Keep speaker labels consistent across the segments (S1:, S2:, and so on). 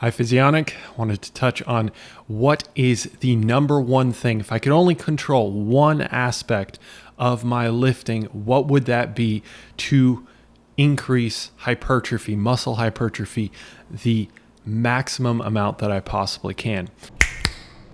S1: Hi, Physionic. Wanted to touch on what is the number one thing. If I could only control one aspect of my lifting, what would that be to increase hypertrophy, muscle hypertrophy, the maximum amount that I possibly can?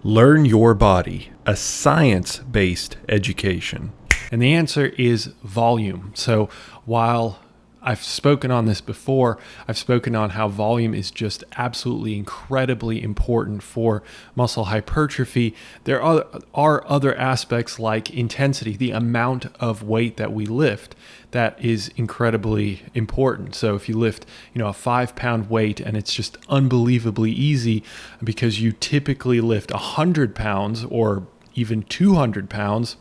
S1: Learn your body, a science-based education. And the answer is volume. So while I've spoken on this before, I've spoken on how volume is just absolutely incredibly important for muscle hypertrophy. There are other aspects like intensity, the amount of weight that we lift, that is incredibly important. So if you lift, a 5-pound weight and it's just unbelievably easy because you typically lift 100 pounds or even 200 pounds,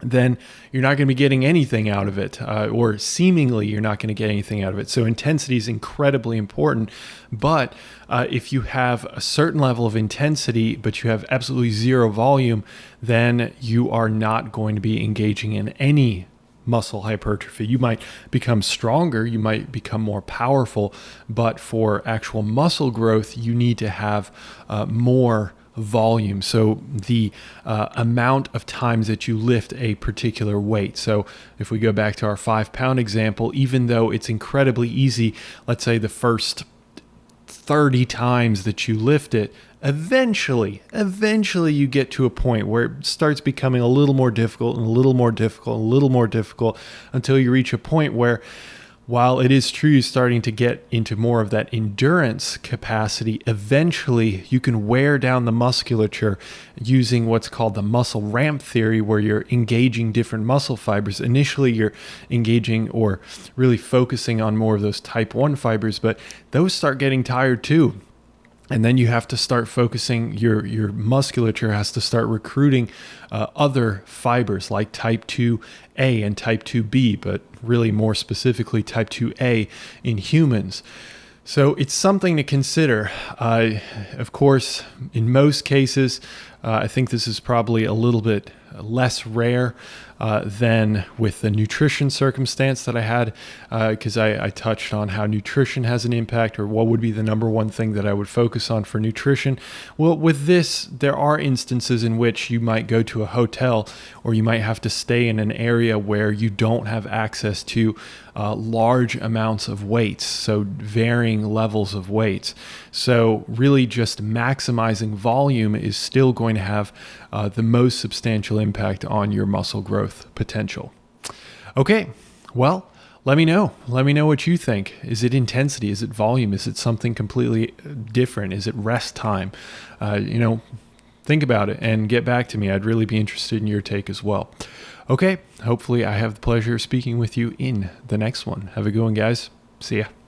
S1: then you're not going to be getting anything out of it, or seemingly you're not going to get anything out of it. So intensity is incredibly important. But if you have a certain level of intensity, but you have absolutely zero volume, then you are not going to be engaging in any muscle hypertrophy. You might become stronger, you might become more powerful, but for actual muscle growth, you need to have more volume. So the amount of times that you lift a particular weight. So if we go back to our 5-pound example, even though it's incredibly easy, let's say the first 30 times that you lift it, eventually you get to a point where it starts becoming a little more difficult and a little more difficult, and a little more difficult, until you reach a point where, while it is true you're starting to get into more of that endurance capacity, eventually you can wear down the musculature using what's called the muscle ramp theory, where you're engaging different muscle fibers. Initially, you're engaging or really focusing on more of those type 1 fibers, but those start getting tired too. And then you have to start focusing, your musculature has to start recruiting other fibers like type 2A and type 2B, but really more specifically type 2A in humans. So it's something to consider. Of course, in most cases, I think this is probably a little bit less rare than with the nutrition circumstance that I had, because I touched on how nutrition has an impact, or what would be the number one thing that I would focus on for nutrition. Well, with this, there are instances in which you might go to a hotel, or you might have to stay in an area where you don't have access to large amounts of weights, so varying levels of weights. So really just maximizing volume is still going to have the most substantial impact on your muscle growth potential. Okay, well, let me know. Let me know what you think. Is it intensity? Is it volume? Is it something completely different? Is it rest time? Think about it and get back to me. I'd really be interested in your take as well. Okay, hopefully I have the pleasure of speaking with you in the next one. Have a good one, guys. See ya.